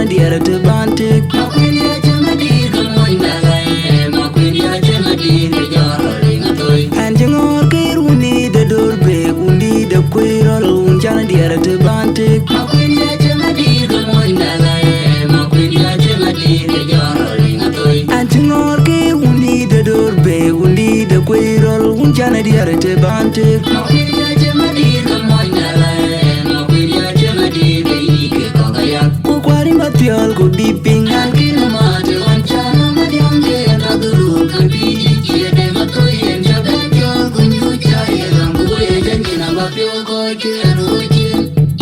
diara te bantik. Makwini ya chama dirga moinda gai, makwini ya chama dirga jara ringa toy. Anjingor kir undi de dorbe undi de kwirol unjana diara te bantik. Makwini ya chama dirga moinda gai, makwini ya chama dirga jara ringa toy. Anjingor kir undi de dorbe undi de kwirol unjana diara te bantik. Makwini ya chama dirga moinda gai, makwini ya chama dirga ike kagayak. Kukwari matiol kudipingan Kino mate wanchana madiamde antaduru kabiji chiede matoyen jabajol kunyucha yelangu ejanjina bapyo koche roche.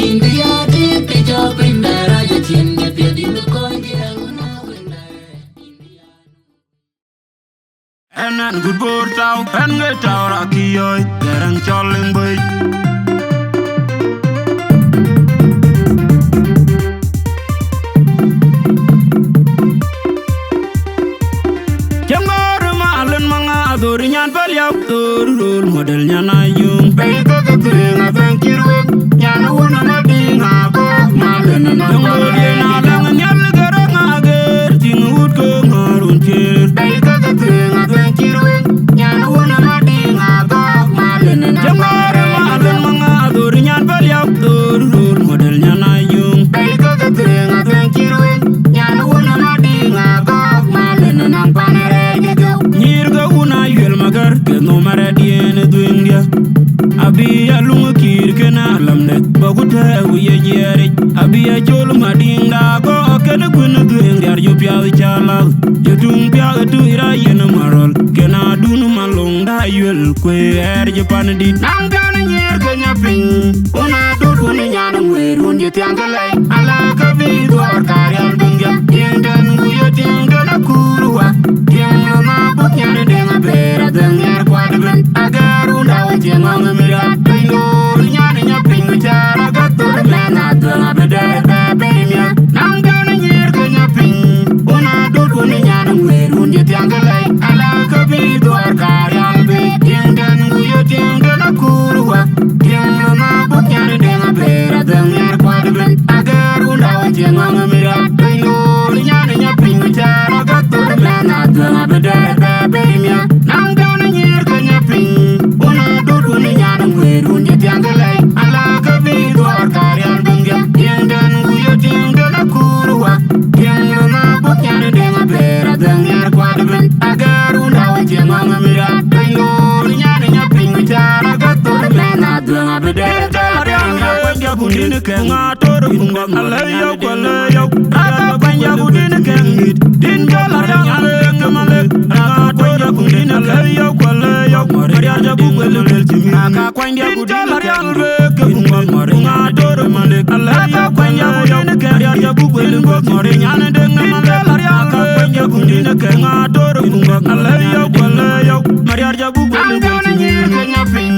Indiati picha pinda raja chiende piadinu koche una winda Enan good board tau, en ge tau rakiyoy, derang choling boy. Adori nyan paliak tor rol model nyan ayung. Bayi kaka kering abang kirwek, nyan wana mading abok malena na ngodi na lang nyal garang ager ting ut ko ngarun chir. Bayi kaka kering abang kirwek, nyan wana mading abok malena na jangare malen mga adori nyan paliak tor rol model nyan ayung. Bayi kaka kering abang kirwek, nyan wana mading abok malena na panere gego. Nyirga una yel magar ke no maradien duindia. Abi alungu kir kena lamne baguta uye jeri. Abi a chol madinda go kena kuna duindia yo pia chala. Yo tung pia tu ira yen marol kena dunu malong da yel kwe er je panedi. Nang kana nyer kenya ping. Una dut una nyana werun je tiangalai. Ala kabi duar karyal bungia. Tiendan guyo tiendan akuruwa. Tiendan na buk nyana denga bera dengar kwadben. Agaru ndawa jengong mira. Pingur nyana nyaping bicara gatur mena denga bedere bebemia. Nang kana nyer kenya ping. Una dut una nyana werun je tiangalai. Ala kabi duar karyal be. Tiendan guyo tiendan akuruwa. Tiendan na buk nyana denga bera dengar kwadben. Agaru ndawa jengong mira. Pingur nyana nyaping bicara gatur mena denga bedere bebemia. Nang kana nyer kenya ping. Una dut una nyana werun je tiangalai. Ala kabi duar karyal bungia. Tiendan guyo tiendan akuruwa. Tiendan na buk nyana denga bera dengar kwadben. Agaru ndawa jengong mira. Pingur nyana nyaping bicara gatur mena denga bedere bebemia. Kundin keng ator bunga alayo kwalayo. Aga kwanya kundin keng hit. Din galarang aleng malek. Aga kwanya kundin alayo kwalayo. Maria jabu kwelel chimi. Aga kwanya kundin galarang beke bunga bunga ator malek. Alayo kwanya kundin keng Maria jabu kwelel Maria nyane deng malek. Aga kwanya kundin keng ator bunga alayo kwalayo. Maria jabu kwelel chimi. Kenya ping.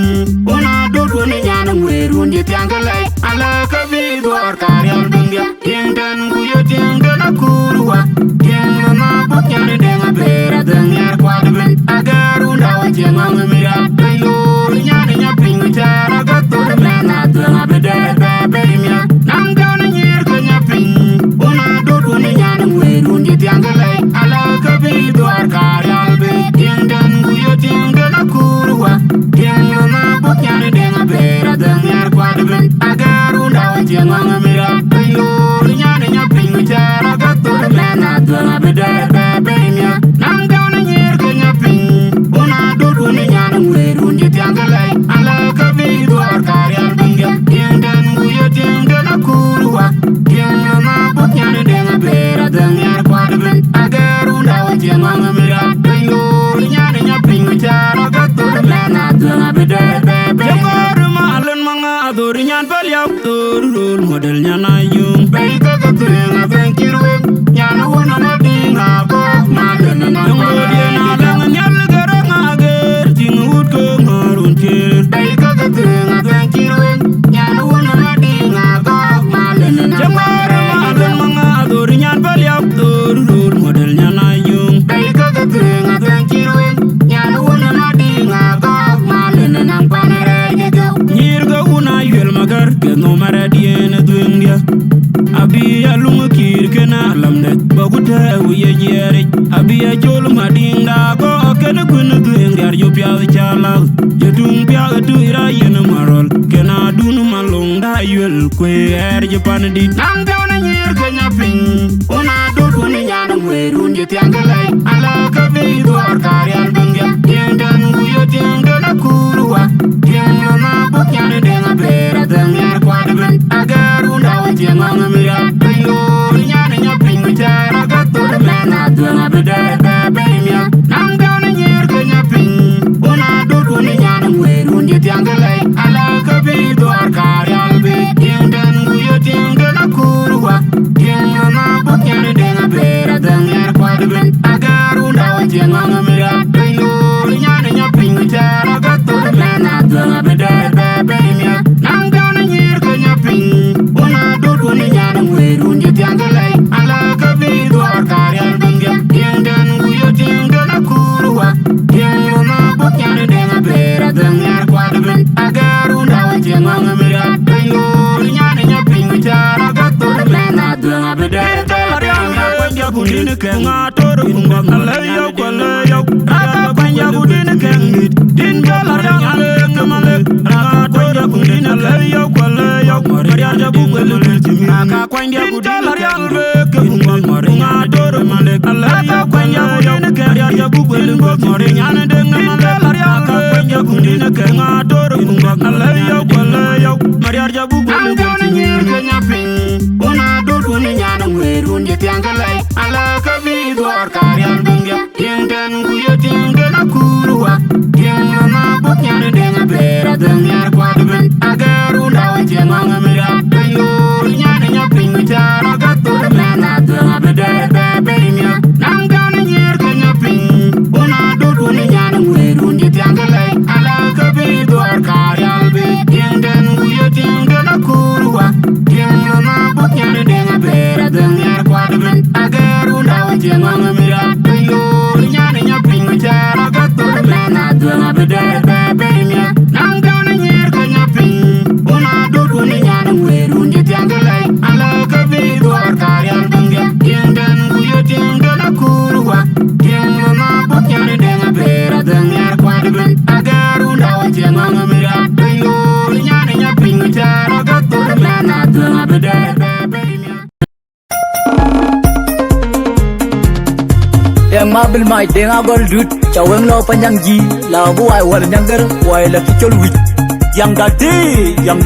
Una dut una nyana werun je tiangalai. Ala kabi duar karyal bungia. Tiendan guyo tiendan akuruwa. Tiendan na buk nyana denga bera dengar kwadben. Agaru ndawa jengong mira. Pingur nyana nyaping bicara gatur mena denga bedere bebemia. Nang kana nyer kenya ping. Una dut una nyana werun je tiangalai. Ala kabi duar karyal be. Tiendan guyo tiendan akuruwa. Tiendan na buk nyana denga bera dengar kwadben. Agaru ndawa jengong mira. Pingur nyana nyaping bicara gatur mena denga bedere bebemia. Nang kana nyer kenya ping. Una dut una nyana werun je tiangalai. Ala kabi duar karyal bungia. Tiendan guyo tiendan akuruwa. Tiendan na buk nyana denga bera dengar kwadben. Agaru ndawa jengong mira. Pingur nyana nyaping bicara gatur mena denga bedere bebemia. Malen mga adori nyan paliak tor rol model nyan ayung. Bayi kaka kering abang kirwek. Nyan wana mading abok malena na ngodi na lang nyal garang ager ting ut ko ngarun chir. Bayi kaka kering abang kirwek. Nyan wana mading abok malena na jangare malen mga adori nyan paliak tor rol model nyan ayung. Bayi kaka kering abang kirwek. Nyan wana mading abok malena na panere gego. Nyirga una yel magar ke no maradien duindia. jere abia chol madinga go ken kun geng dar yo pya chala yo tung pya tu ira yen marol kena dunu malong da yel kwe er je pan di nam do na nyir kenya ping una do kun nyana werun je tiangalai ala ka bi do arkarial bangya tiendan ku yo tiendan kurwa tiendan na bukyan de na bera dan yar kwadben agaru da wajeng ngamira ayo nyana nya ping jara ga to mena do na bede be mia nam do na nyir kenya ping una do kun nyana werun je tiangalai ala ka bi do arkarial be tiendan ku yo tiendan kurwa tiendan na bukyan de na bera dan yar kwadben agaru da wajeng ngamira ayo nyana nya ping jara ga to mena do na bede be mia nam do na nyir kenya ping una do kun nyana werun je tiangalai ala ka bi do arkarial bangya tiendan ku yo tiendan kurwa tiendan na bukyan de na bera dan yar kwadben agaru da wajeng ngamira ayo nyana nya ping jara ga to mena do na bede be mia kundin ke ngator kunga alayo kwalayo raga kwanya kundin ke ngit din galar nyale kemale raga kwanya kundin alayo kwalayo maria jabu kwele timi raga kwanya kundin alayo kunga ngator male alayo kwanya kundin ke maria jabu kwele maria nyane deng male raga kwanya kundin ke ngator kunga alayo kwalayo maria jabu kwele timi kenya ping una do kun nyana werun je tiangalai ala ka vi do arkarial bangya tiendan ku yo tiendan kurwa tiendan na bukyan de na bera dan yar kwadben agaru da wajeng ngamira ayo nyana nya ping jara ga to mena do na bede be mia nam ga na nyir kenya ping una do kun nyana werun je tiangalai ala ka vi do arkarial be tiendan ku yo tiendan kurwa tiendan na bukyan de na bera dan yar kwadben agaru da wajeng ngamira ayo nyana nya ping jara ga to mena do na bede be mia nam ga na nyir kenya ping una do kun nyana werun je tiangalai ala ka vi do arkarial bangya tiendan ku yo tiendan kurwa tiendan na bukyan de na bera dan yar kwadben agaru da wajeng ngamira ayo nyana nya ping jara ga to mena do na bede be mia yang mabil mai denga gol dut caweng lo panjang ji la bu ai wal nyangger wai la kicol wit yang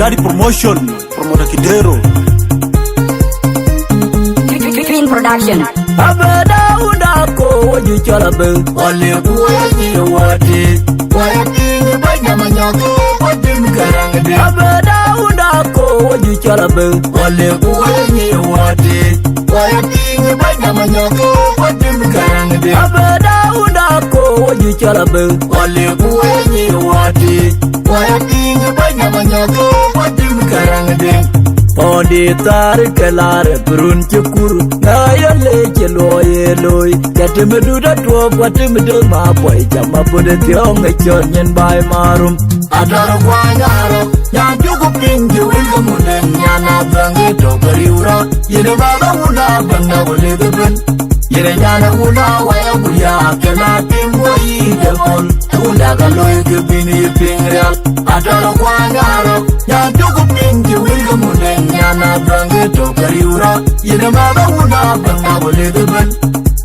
dari promotion promoda kidero Green Production. abada unda ko waju chola be Wale buani wadi wadi banyak manyago wadi karang de abada unda ko waju chola be wale buani wadi wadi banyak manyago wadi karang de abada unda ko waju chola be wale buani wadi wadi banyak manyago wadi karang de Podi tar kelar berun cukur ngaya lece loye loy jatuh meduda tua buat medel maboy jama pada tiong ngecor nyen bay marum adaro kwanyaro yang cukup tinggi wil kemudian nyana bangge do beriura yene baba una bangga boleh deben yene nyana una waya buya kena timboi debol unda kaloy kebini pingreal adaro kwanyaro yang cukup tinggi wil kemudian nyana bangge do beriura yene baba una bangga boleh deben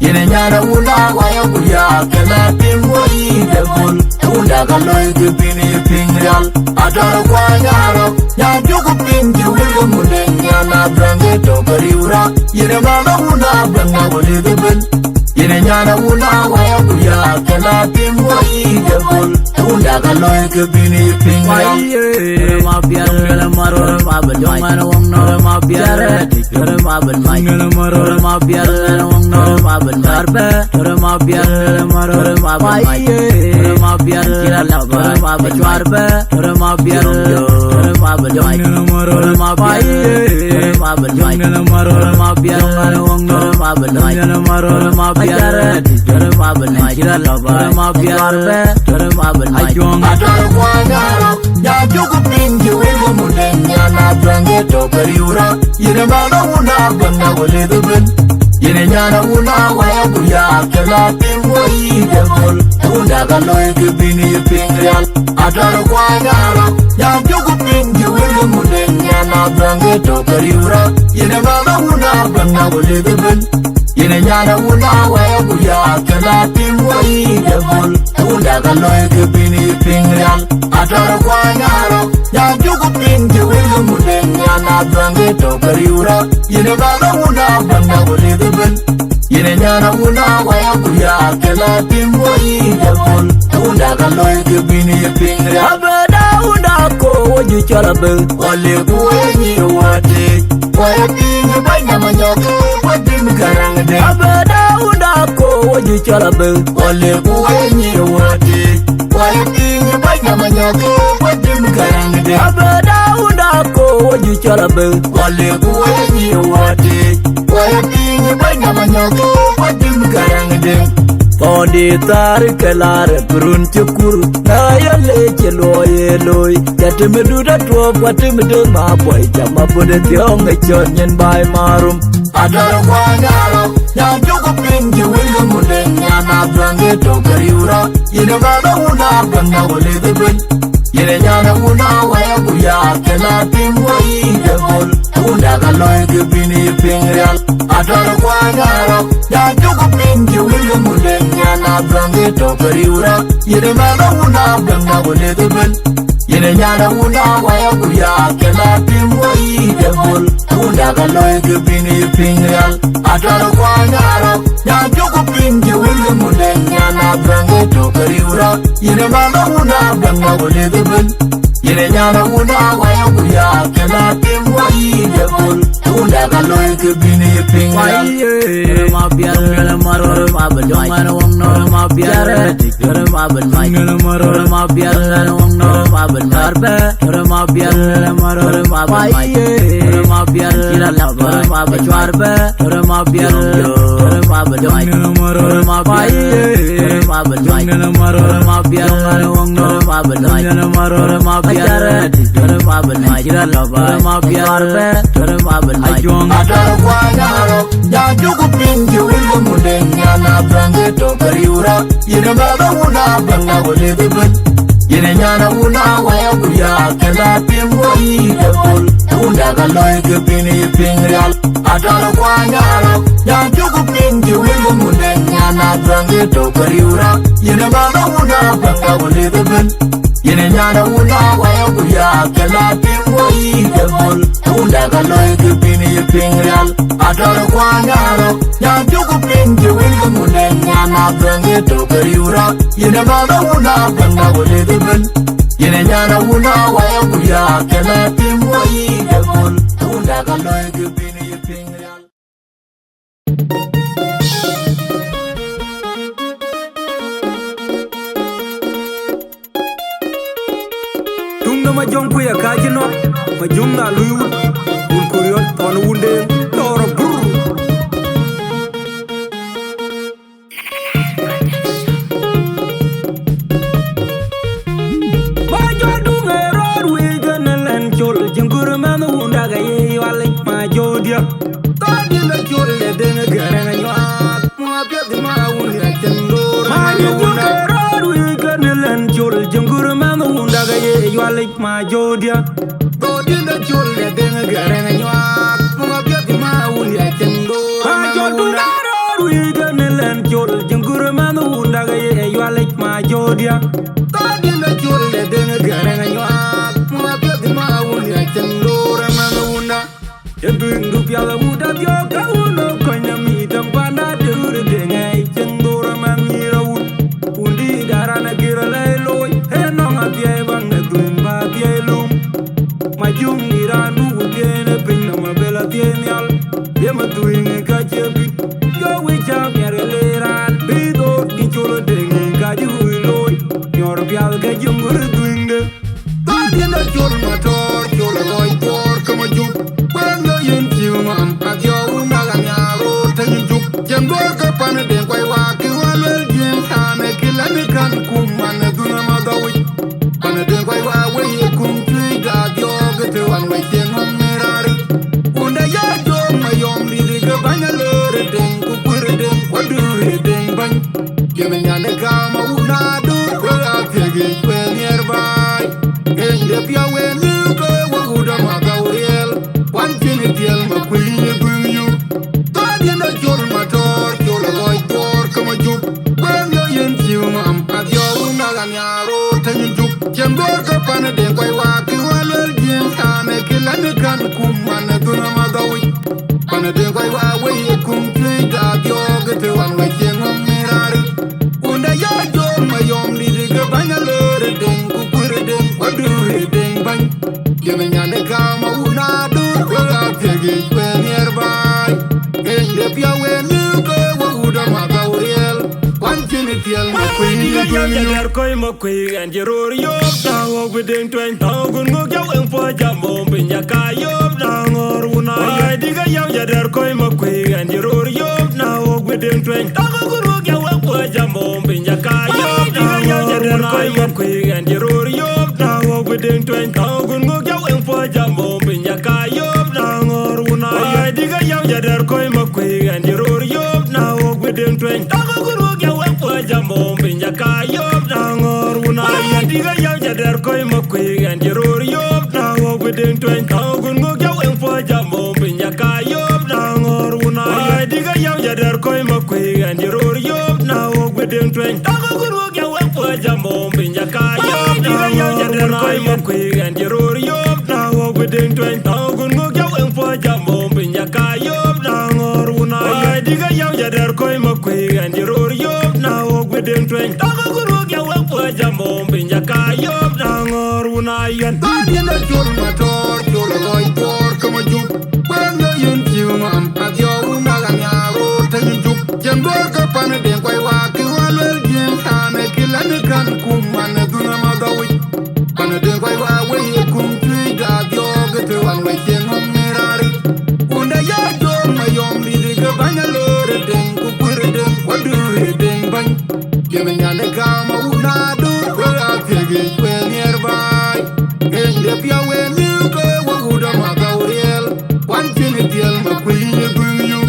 yene nyana una waya buya kena timboi debol unda kaloy kebini pingreal adaro kwanyaro yang cukup tinggi wil kemudian nyana bangge do beriura yene baba una bangga boleh deben yene nyana una waya buya kena timboi debol unda kaloy kebini pingreal ma biar maro ma bajong mana wong no ma biar ma ban mai ma biar wong no ma ban marbe ma biar maro ma ban mai ma biar kira la ma bajwar be ma biar ma ban mai ma biar ma ban mai ma biar wong no ma ban mai ma biar ma ban mai kira la ma biar be ma ban mai adaro kwanyaro yang cukup tinggi wil kemudian nyana bangge do beriura yene baba una bangga boleh deben Yine nyana una waya kuya kela timbo yi devil. Unda galoy kibini pingrial. Ataro kwa nyara. Yang joku pingi wili mudeng nyana brange tokariura. Yine baba una banga wale deben. Yine nyana una waya kuya kela timbo yi devil. Unda galoy kibini pingrial. Ataro kwa nyara. Yang joku pingi wili mudeng nyana brange tokariura. Yine baba una banga wale deben. Yine nyana una waya kuya kela timbo yi devil. Unda galoy kibini pingrial. Abada unda ko waju chalabe. Wale kuwenyi wate. Waya pingi banya manyoko. Wadim karangde. Abada unda ko waju chalabe. Wale kuwenyi wate. Waya pingi banya manyoko. Wadim karangde. Abada unda ko waju chalabe. Wale kuwenyi wate. Waya pingi banya manyoko. Wadim karangde. Fondi tar kelare purun cukur na yale cheloye loy jatime duda tuop watime de ma boy jama bude tiong echonyen bay marum Adoro kwa nyaro. Yang joku pingi wili mudeng nyana brange tokariura. Yine baba una banga wale deben. Yine nyana una waya kuya kela timbo yi devil. Unda galoy kibini pingrial. Adoro kwa nyaro. Yang joku pingi wili mudeng nyana brange tokariura. Yine baba una banga wale deben. Yine nyana una waya kuya kela timbo yi devil. Unda galoy kibini pingrial. Adoro kwa nyaro. Yang joku pingi wili mudeng nyana brange tokariura. Yine baba una banga wale deben. Yine nyana una waya kuya kela timbo yi devil. Unda galoy kibini pingrial. Waye ma biar maro ma bajong mana wong no ma biar dikere ma ban mai maro ma biar wong no ma ban marbe ma biar maro ma ban mai ma biar kira la ma bajwar be ma biar ma ban mai maro ma biar ma ban mai maro ma biar wong no ma ban mai maro ma biar dikere ma ban mai kira la ma biar be ma ban mai Adoro kwa nyaro. Yang joku pingi wili mudeng nyana brange tokariura. Yine baba una banga wale deben. Yine nyana una waya kuya kela timbo yi devil. Unda galoy kibini pingrial. Adoro kwa nyaro. Yang joku pingi wili mudeng nyana brange tokariura. Yine baba una banga wale deben. Yine nyana una waya kuya kela timbo yi devil. Unda galoy kibini pingrial. Adoro kwa nyaro. Yang joku pingi wili mudeng nyana brange tokariura. Yine baba una banga wale deben. Yine nyana una waya kuya kela timbo yi devil. Unda galoy kibini pingrial. Tunga majong kuya kajino majung na luyu un kuriot ton wunde toro bur Majo dunga rod we ganalen chol jingur man wunda ga ye wale majo dia tadi na chol le denga garanga nyat mo apya di ma wundi atendor majo dunga rod we ganalen chol jingur man wunda ga ye wale majo dia tadi na chol le denga garanga nyat mo apya di ma wundi atendor majo dunga rod we ganalen chol jingur man wunda ga ye wale majo dia tadi na chol le denga garanga nyat mo apya di ma wundi atendor man wunda Yendungu piala muda tio kauno konya midam panda dure dengai cendora mamira un undi darana gira leloi enonga tie bang tumba tie lum majum nirandu tiene pinna mabela tienial yema tuing ka chebi yo wicha miareleran bido incholo dengai ka juiloi nyor piala ka jungur tuinde tadi na chol mator chol loy por kama juk Mam atyo unaga nyaro tanyi juk jengor ka pana den kwai wa ki walwel jeng tane kilani kan kum mana duna madawi pana den kwai wa we kum tui da dio gete wan we jeng on mirari unda ya jo mayom li ga banya lere den Pana de koi wa we kum tui da dio ge te wan we chen ngom mirari. Unda ya jo ma yom li de ge banya lore ding ku pure ding wa du re ding bany. Ye me nyane ka ma una du wa ga pye we nearby. Ge de pia we nu ge wa uda ma ga uriel. Wan chin tiel ma kwi Diga ni ya gun ya der koi ma kwi en jeror yop da wo within 20 gun go ya en po jamo bin ya ka yop da ngor una ya diga ya der koi ma kwi en jeror yop na wo within 20 gun go ya en po jamo bin ya ka yop diga ya der koi ma kwi en jeror yop na wo within 20 gun go ya en po jamo bin ya ka yop da ngor una ya diga ya der koi ma kwi en jeror yop na wo within 20 gun go ya en po jamo bin ya ka yop da ngor una ya diga ya der koi ma kwi en jeror yop na wo within 20 gun go ya en po jamo bin ya ka yop da ngor una ya diga ya der koi ma kwi en jeror yop na wo within 20 gun go ya en po jamo bin ya ka yop diga ya der koi ma kwi en jeror yop na wo within 20 gun go ya en po jamo bin ya ka yop da ngor una ya diga ya der koi ma kwi en jeror yop na wo within 20 gun go ya en po jamo bin ya ka yop da ngor una yan Tadi na jol mator, jol loy por kama juk. Banga yun chiu mam, adyo una ganyaro tanyu juk. Jambor ka pana den kwai wa ki walwel jim tane kilane kan kumane duna madawi. Pana den kwai wa we kum tui da adyo gete wan we chen hom mirari. Unda ya jo mayom li de ke banya lore den kupure den wadure den bany. Yeme nyane kama una du we apyegi we nearby. De pia we nu ke wa uda ma ga uriel. Wan chin tiel ma kwi ni gun yu.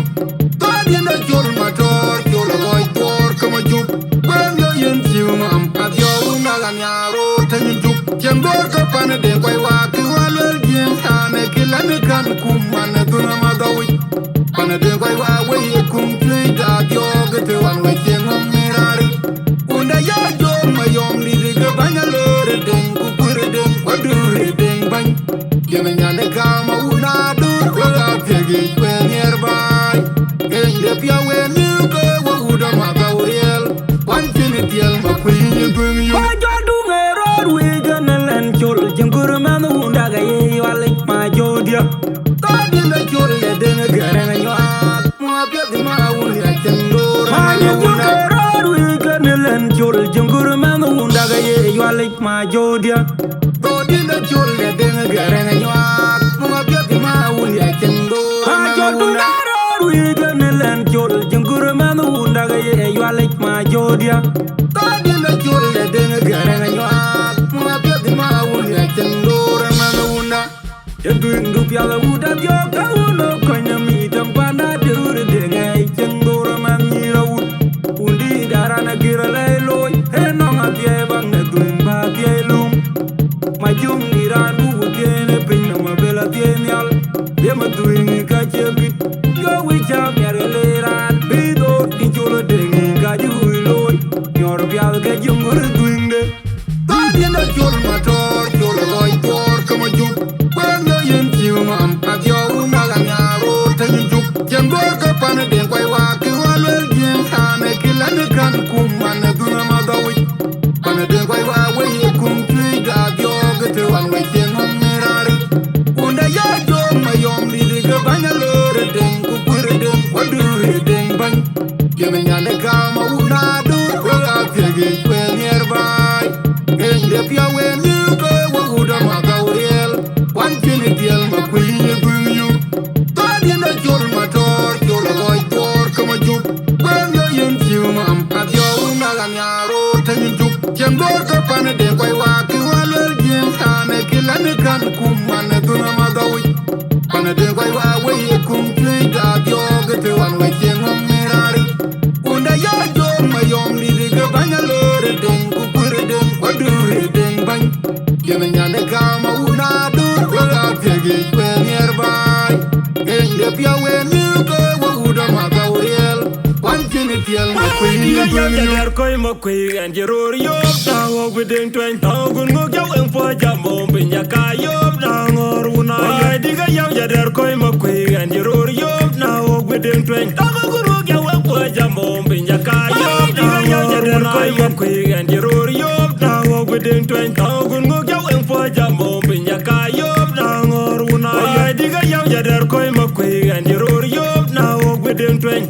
Tadi na jol mator, jol loy por kama juk. Banga yen chiu mam, adyo una ganyaro tanyu juk. Jambor ka pana de kwai wa ki walwel jim tane kilane kan kumane duna madawi. Pana de kwai wa we kum tui da adyo gete wan we chen hom mirari. Unda ya jo mayom li de ge banya lore ding ku pure ding wa du re ding bany. Ye me nyane ka ma una du wa ga pye we nearby. Ge de pia we nu ke wa uda ma ga uriel. Wan chin tiel ma kwi ni gun yu. Ba jo du me rod we ganalen chol jingur man unda ga ye wale ma jodia. Tadi na jol le de ne gare na yo. Mo pya di ma un ya chen do Ma ra jo na una. rod we ganalen chol jingur man unda ga ye wale ma jodia. Tadi na jol le de ne gare na yo. Mo pya di ma un ya chen do ra Ma na jo du una. rod we ganalen chol jingur man unda ga ye wale ma jodia. Tadi na jol le de ne gare na yo. Mo pya di ma un ya chen do ra na una. Ya du pia la uda jo ka uno konya mi tampana de ure de ngai chendora man ni raud. Undi darana gira loy he no nga pie bang ne dumba pie lum. Ma jum ni randu tiene pinna ma bela tiene al. Ye ma duingi ka chebi. Yo wi cham yare le ran. Bido incholo de ngi ka ju loy. Nyor pia ka jungur duinde. Tadi na jol mator, jol loy por kama juk. Banga yen chiu mam, adyo una ganyaro tanyu juk. Jambor ka pana den kwai wa ki walwel jim tane kilane kan kumane duna madawi. Pana den kwai wa we kum tui da adyo gete wan we chen hom mirari. Unda ya jo mayom li de ge banya lore den kupure den wadure den bany. Yeme nyane kama una du we apyegi we nearby. De pia we nu ke wa uda ma ga uriel. Wan chin tiel ma kwi ni gun yu. Tadi na jol mator, jol loy por kama juk. Banga yen chiu mam, adyo una ganyaro tanyu juk. Jambor ka pana de kwai wa ki walwel jim tane kilane kan kumane duna madawi. Pana de kwai wa we kum tui da adyo gete wan we chen hom mirari. Unda ya jo mayom li de ge banya lore ding ku pure ding wa du re ding bany. Ye me nyane ka ma una du wa ga pye we nearby. Ge de pia we nu ke wa uda ma ga uriel. Wan chin tiel ma kwi ni yang jadar koi ma koi and jeror yop na wog within 20,000 go jaw en po jambo pinya ka yop na ngor una ay diga yang jadar koi ma koi and jeror yop na wog within 20,000 go jaw en po jambo pinya ka yop diga yang jadar koi ma koi and jeror yop na wog within 20,000 go jaw en po jambo pinya ka yop na ngor una ay diga yang jadar koi ma koi and jeror yop na wog within 20,000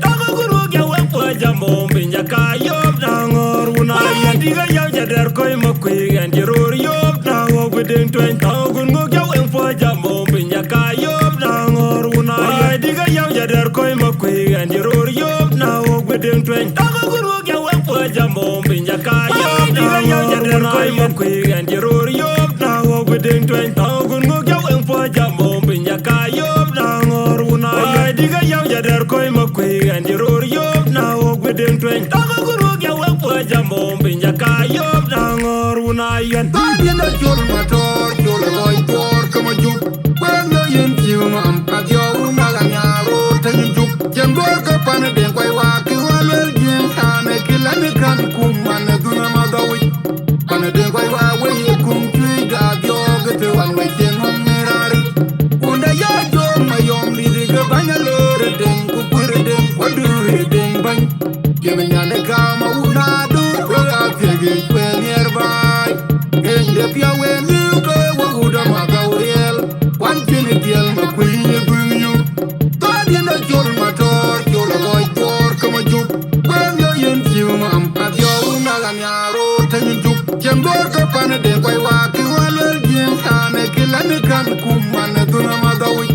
go jaw en po jambo pinya ka yop na ngor una ay diga yang jadar koi ma koi and jeror yop na wog within 20,000 go jaw en po jambo pinya ka yop na ngor una ay diga yang jadar koi ma koi and jeror yop na wog within 20,000 go jaw en po jambo pinya ka yop diga yang jadar koi ma koi and jeror yop na wog within 20,000 go jaw en po jambo pinya ka yop na ngor una ay diga yang jadar koi ma koi and jeror yop na wog within 20,000 go jaw en po jambo pinya ka yop na ngor una yan Guardian of your motor, your boy, your come on, you. When you am at your Naganyaro, tell you, can work up on a day, why walk you all well, Jim, can I kill any can come and do no mother way. On a day, why you come to that yoga to one way, then home Mirari. When the yard door, my young lady, go bang a load of them, go put it in, what do you think, bang? Giving on the calm, I would not do, well, I'll take it well nearby. In the pure way, you go, what would a Magauriel? One minute, yell, my queen, you bring you. Guardian of your motor, your boy, your come on, you. When you're in Jim, at your Naganyaro, tell you, can work up on a day, why walk you all well, Jim, can I kill any can come and do no mother way.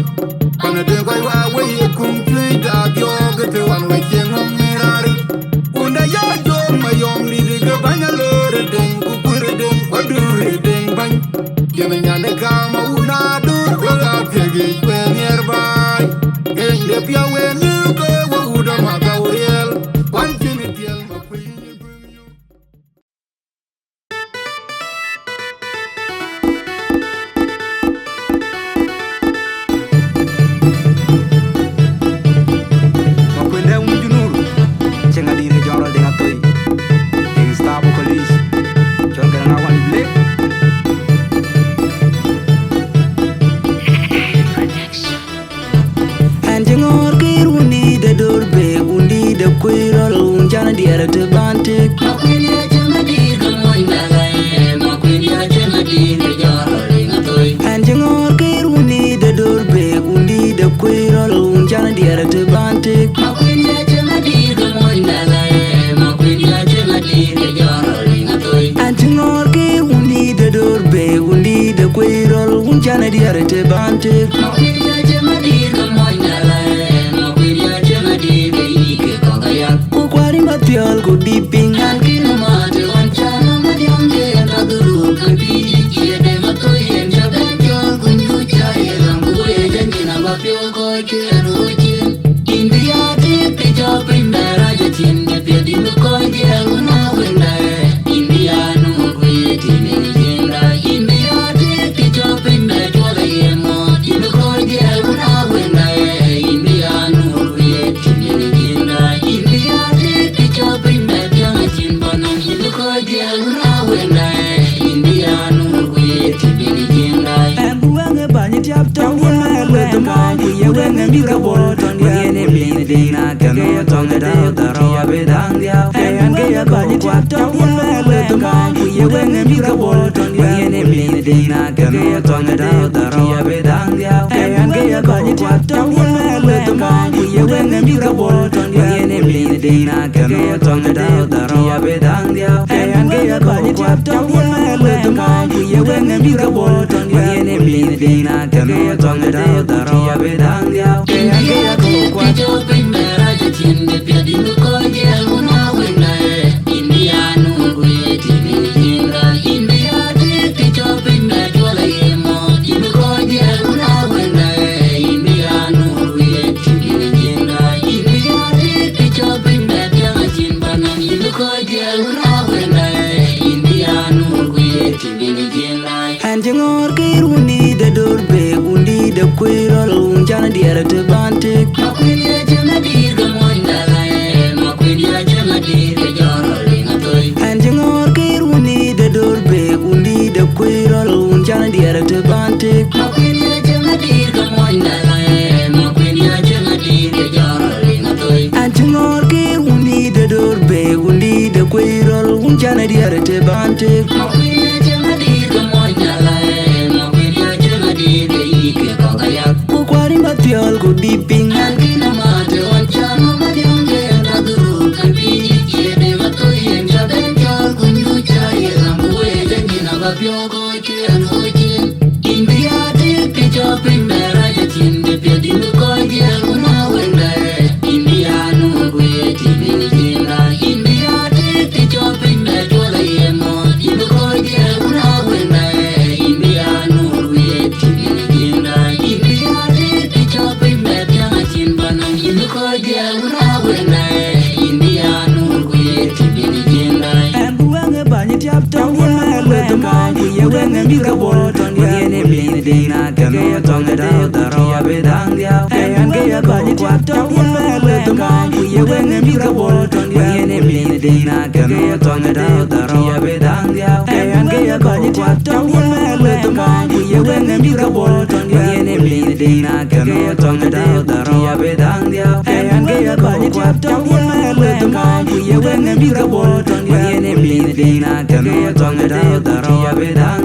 On a day, why you come to that yoga to one way, Jim, Mirari. When the yard door, my young lady, go bang a load of them, go put it in, what do you think, bang? Giving on the calm, I would not do, well, I'll take it well nearby. In the pure way, you go, what would a Magauriel? One minute, yell, my queen, you bring you. Makwenda umjunuru Chenga dire jonro denga toi Deng stabo kolis Chol gara nga wani blek Anjingor kirundi de dorbe undi de kwirol unjana diara te bantik. Makwini aja madir kamoy nalay, makwini aja madir jaro ringa toy. Anjingor kirundi de dorbe undi de kwirol unjana diara te bantik. Makwini aja madir kamoy nalay, makwini aja madir jaro ringa toy. Anjingor kirundi de dorbe undi de kwirol unjana diara te bantik. Makwini aja madir kamoy nalay, makwini aja madir ike kakayak. Kukwari matiol kudiping An kino mate wancana madiamge anaduru kapi. Kiede matoy enjabe jol kunju chaye lambuye janjina bapyo koche anuchin. India te chopinda raja chinde piadinu koche aluna windae. India nukuye tine jinda. India te chopinda chola yemo. Inu koche aluna windae. India nukuye tine jinda. India te chopinda pianga chimbana. Inu koche aluna windae. India nukuye tine jinda. Ambuanga banya tiap tong ya le mong ye wenga mi ka bol tong ya ne mi de na ka no tong da da ro ya be dang dia an ge ya banya tiap tong ya le mong ye wenga mi ka bol tong ya ne mi de na ka no tong da ro ya be dang dia an ge ya banya tiap tong ya le mong ye wenga mi ka bol tong ya ne mi de na ka no tong da ro ya be dang dia an ge ya banya tiap tong ya le mong ye wenga mi ka bol tong ya ne mi de na ka no tong da ro ya be dang dia an ge ya ko kwa Anjingor kiruni de dorbe undi de kwirol unjana diara te bantik. Makwini aja madir kamoy nalay, makwini aja madir jaro na diare te bante Makwini jemadi kamonya Makwini jemadi de ike kagayak Kukwari mathiol kudiping Angina mate wanchano madionge Taduru kabini chede matoyen Jaben jol kunyucha Yerambuwe jangina vapyogo Kian hoje India dik pichopin Mera jachin de piadinu koye Una wenda India nungwe Tibini jinga India dik pichopin Mera yemo Inu koye Una wenda India nungwe Tibini jinga India dik pichopin Mera jachin banang Inu koye Una wenda India nungwe Tibini jinga And buang e banyi tiap tong ya le temo Kuye weng e mika bol tong ya Yene bini dina kano tong e dao Daro ya bedang dia And gaya banyi tiap tong ya le temo Kuye weng e mika bol tong ya Yene bini dina kano tong e dao Daro ya bedang dia And gaya banyi tiap tong ya le temo Kuye weng e mika bol tong ya Yene bini dina kano tong e dao Daro ya bedang dia And gaya banyi tiap tong ya le temo Kuye weng e mika bol tong ya Yene bini dina kano tong e dao Daro ya bedang